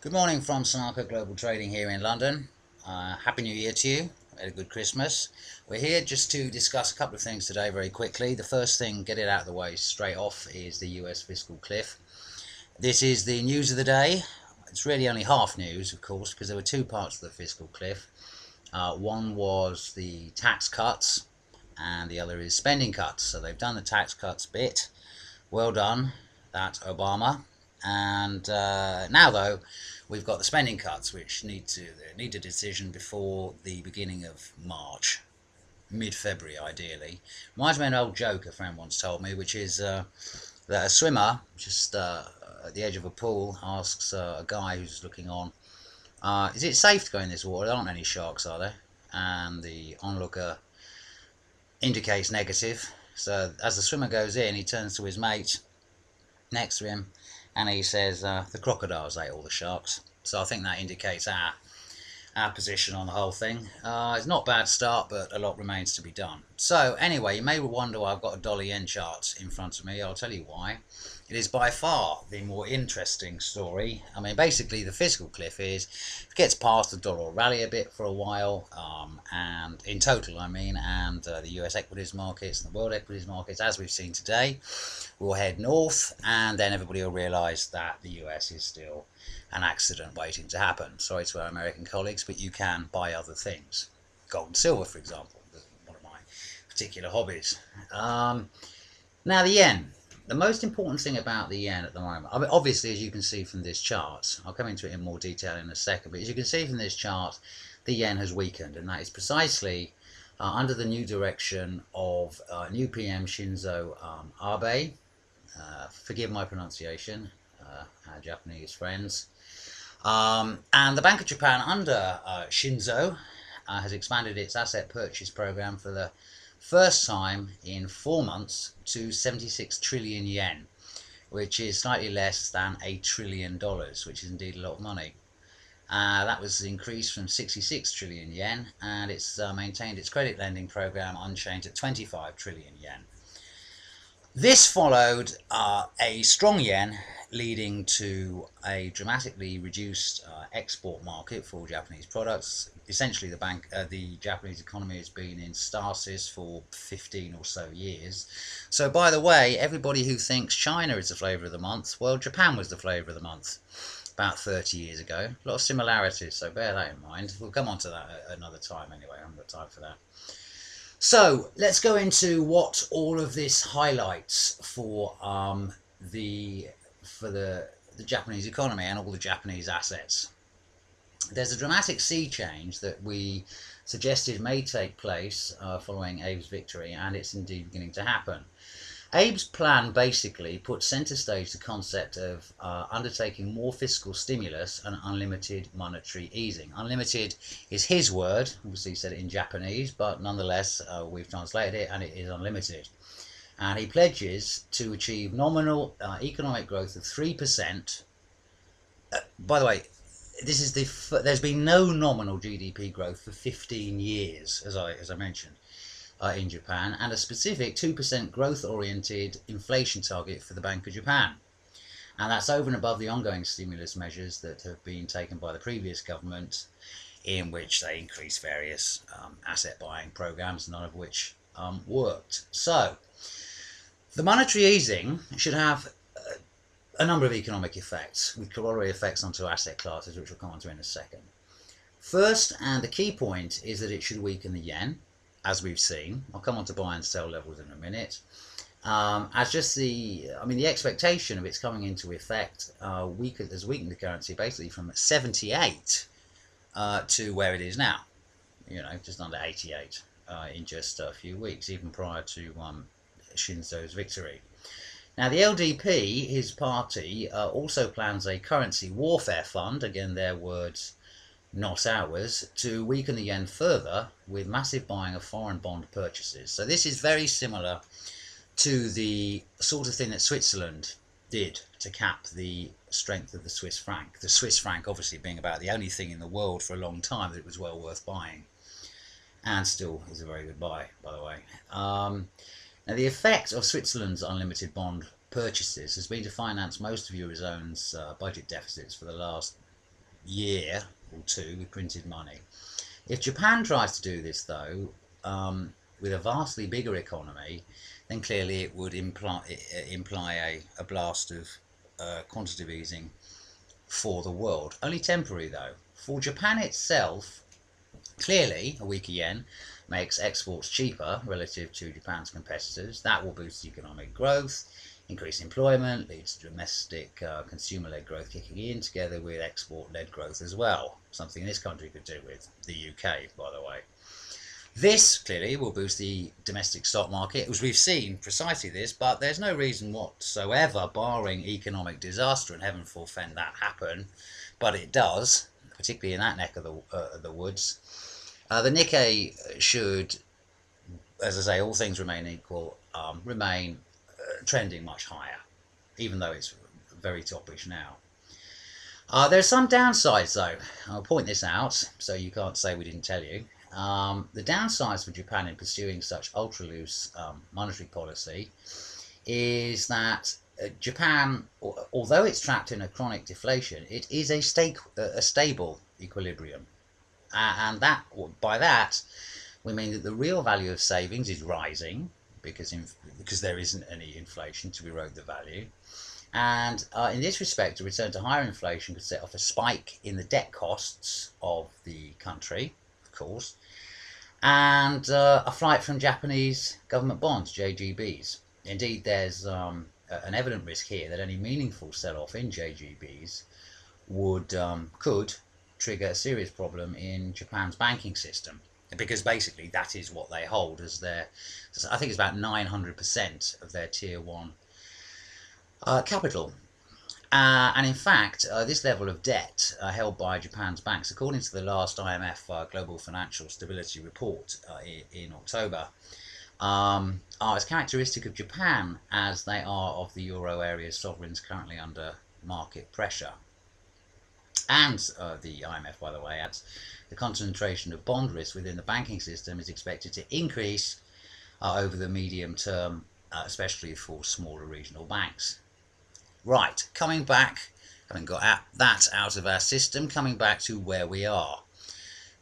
Good morning from Sanaka Global Trading here in London. Happy New Year to you. Had a good Christmas. We're here just to discuss a couple of things today very quickly. The first thing, get it out of the way straight off, is the US fiscal cliff. This is the news of the day. It's really only half news, of course, because there were two parts of the fiscal cliff. One was the tax cuts, and the other is spending cuts. So they've done the tax cuts bit. Well done, that's Obama. And now, though, we've got the spending cuts, which need a decision before the beginning of March, mid-February, ideally. Reminds me of an old joke a friend once told me, which is that a swimmer just at the edge of a pool asks a guy who's looking on, "Is it safe to go in this water? There aren't any sharks, are there?" And the onlooker indicates negative. So as the swimmer goes in, he turns to his mate next to him and he says, "The crocodiles ate all the sharks." So I think that indicates our position on the whole thing. It's not a bad start, but a lot remains to be done. So anyway, you may wonder why I've got a dollar yen chart in front of me. I'll tell you why. It is by far the more interesting story. I mean, basically the fiscal cliff is, if it gets past, the dollar will rally a bit for a while, and in total I mean, and the US equities markets and the world equities markets, as we've seen today, will head north, and then everybody will realise that the US is still an accident waiting to happen. Sorry to our American colleagues, but you can buy other things. Gold and silver, for example, one of my particular hobbies. Now the yen. The most important thing about the yen at the moment, I mean, obviously, as you can see from this chart, I'll come into it in more detail in a second, but as you can see from this chart, the yen has weakened, and that is precisely under the new direction of new PM Shinzo Abe. Forgive my pronunciation, our Japanese friends. And the Bank of Japan under Shinzo has expanded its asset purchase program for the first time in 4 months to 76 trillion yen, which is slightly less than $1 trillion, which is indeed a lot of money. That was increased from 66 trillion yen, and it's maintained its credit lending program unchanged at 25 trillion yen. This followed a strong yen, leading to a dramatically reduced export market for Japanese products. Essentially, the Japanese economy has been in stasis for 15 or so years. So, by the way, everybody who thinks China is the flavour of the month, well, Japan was the flavour of the month about 30 years ago. A lot of similarities, so bear that in mind. We'll come on to that at another time anyway. I haven't got time for that. So let's go into what all of this highlights for the Japanese economy and all the Japanese assets. There's a dramatic sea change that we suggested may take place following Abe's victory, and it's indeed beginning to happen. Abe's plan basically put centre stage the concept of undertaking more fiscal stimulus and unlimited monetary easing. Unlimited is his word, obviously he said it in Japanese, but nonetheless we've translated it and it is unlimited. And he pledges to achieve nominal economic growth of 3%. By the way, this is there's been no nominal GDP growth for 15 years, as I mentioned. In Japan, and a specific 2% growth-oriented inflation target for the Bank of Japan. And that's over and above the ongoing stimulus measures that have been taken by the previous government, in which they increased various asset buying programs, none of which worked. So, the monetary easing should have a number of economic effects, with corollary effects onto asset classes, which we'll come on to in a second. First, and the key point, is that it should weaken the yen, as we've seen. I'll come on to buy and sell levels in a minute. The expectation of its coming into effect has weakened the currency basically from 78 to where it is now. Just under 88 in just a few weeks, even prior to Shinzo's victory. Now, the LDP, his party, also plans a currency warfare fund, again their words, not ours, to weaken the yen further with massive buying of foreign bond purchases. So this is very similar to the sort of thing that Switzerland did to cap the strength of the Swiss franc. The Swiss franc obviously being about the only thing in the world for a long time that it was well worth buying. And still is a very good buy, by the way. Now the effect of Switzerland's unlimited bond purchases has been to finance most of Eurozone's budget deficits for the last year or two with printed money. If Japan tries to do this, though, with a vastly bigger economy, then clearly it would imply a blast of quantitative easing for the world. Only temporary, though. For Japan itself, clearly a weaker yen makes exports cheaper relative to Japan's competitors. That will boost economic growth, increase employment, leads to domestic consumer-led growth kicking in, together with export-led growth as well. Something this country could do with the UK, by the way. This clearly will boost the domestic stock market, as we've seen precisely this, but there's no reason whatsoever, barring economic disaster, and heaven forfend that happen, but it does, particularly in that neck of the woods. The Nikkei should, as I say, all things remain equal, remain trending much higher, even though it's very toppish now. There's some downsides, though. I'll point this out, so you can't say we didn't tell you. The downsides for Japan in pursuing such ultra-loose monetary policy is that Japan, although it's trapped in a chronic deflation, it is a stable equilibrium. And that, by that, we mean that the real value of savings is rising because there isn't any inflation to erode the value. And in this respect, a return to higher inflation could set off a spike in the debt costs of the country, of course, and a flight from Japanese government bonds, JGBs. Indeed, there's an evident risk here that any meaningful sell-off in JGBs could trigger a serious problem in Japan's banking system, because basically that is what they hold as their, I think it's about 900% of their tier 1 capital. And in fact, this level of debt held by Japan's banks, according to the last IMF Global Financial Stability Report in October, are as characteristic of Japan as they are of the euro area's sovereigns currently under market pressure. And the IMF, by the way, adds the concentration of bond risk within the banking system is expected to increase over the medium term, especially for smaller regional banks. Right, coming back, having got that out of our system, coming back to where we are.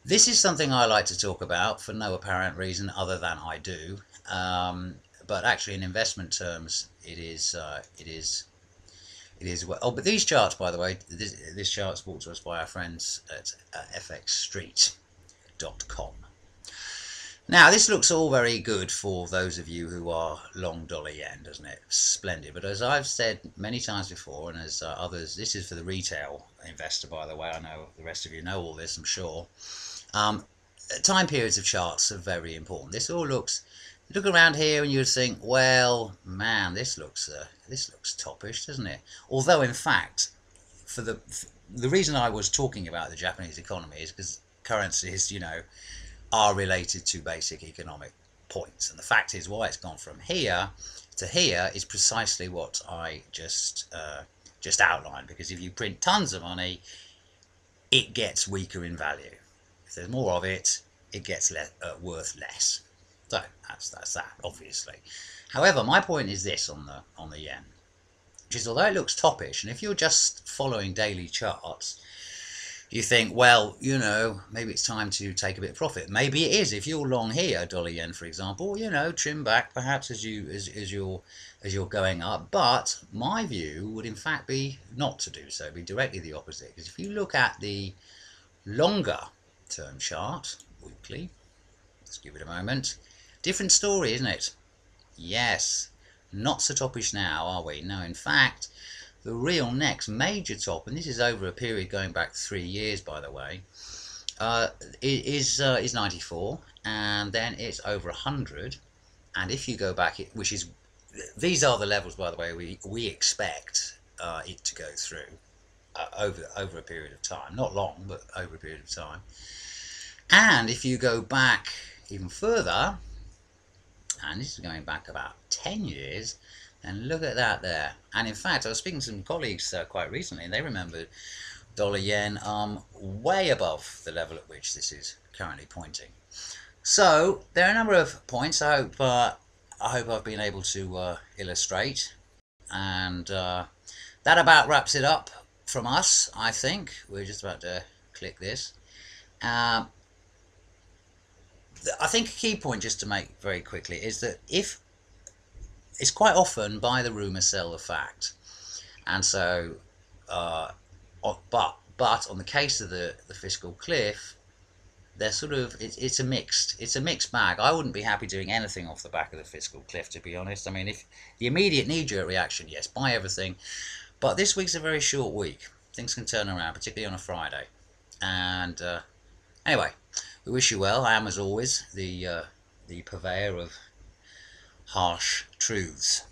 This is something I like to talk about for no apparent reason other than I do, but actually in investment terms it is well. Oh, but these charts, by the way, this chart's brought to us by our friends at fxstreet.com. Now, this looks all very good for those of you who are long dollar yen, doesn't it? Splendid. But as I've said many times before, and as others, this is for the retail investor, by the way. I know the rest of you know all this, I'm sure. Time periods of charts are very important. This all looks, you look around here and you'd think, well, man, this looks toppish, doesn't it? Although, in fact, for the reason I was talking about the Japanese economy is because currencies, are related to basic economic points, and the fact is why it's gone from here to here is precisely what I just outlined. Because if you print tons of money, it gets weaker in value. If there's more of it, it gets worth less. So that's that, obviously. However, my point is this on the yen, which is, although it looks toppish, and if you're just following daily charts, you think, well, maybe it's time to take a bit of profit. Maybe it is. If you're long here, dollar yen, for example, trim back perhaps as you're going up. But my view would in fact be not to do so, be directly the opposite. Because if you look at the longer term chart, weekly, let's give it a moment. Different story, isn't it? Yes, not so toppish now, are we? No, in fact, the real next major top, and this is over a period going back 3 years, by the way, is 94, and then it's over 100. And if you go back, these are the levels, by the way, we expect it to go through over a period of time, not long, but over a period of time. And if you go back even further, and this is going back about 10 years, and look at that there. And in fact, I was speaking to some colleagues quite recently, and they remembered dollar yen way above the level at which this is currently pointing. So there are a number of points I hope I've been able to illustrate, and that about wraps it up from us, I think we're just about to click this. Um, I think a key point just to make very quickly is that if it's quite often buy the rumor, sell the fact, and so uh, but on the case of the fiscal cliff, they're sort of it's a mixed bag. I wouldn't be happy doing anything off the back of the fiscal cliff, to be honest. I mean, if the immediate knee-jerk reaction, yes, buy everything, but this week's a very short week. Things can turn around, particularly on a Friday. And anyway, we wish you well. I am, as always, the purveyor of harsh truths.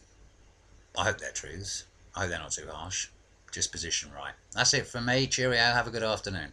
I hope they're truths. I hope they're not too harsh. Just position right. That's it from me. Cheerio. Have a good afternoon.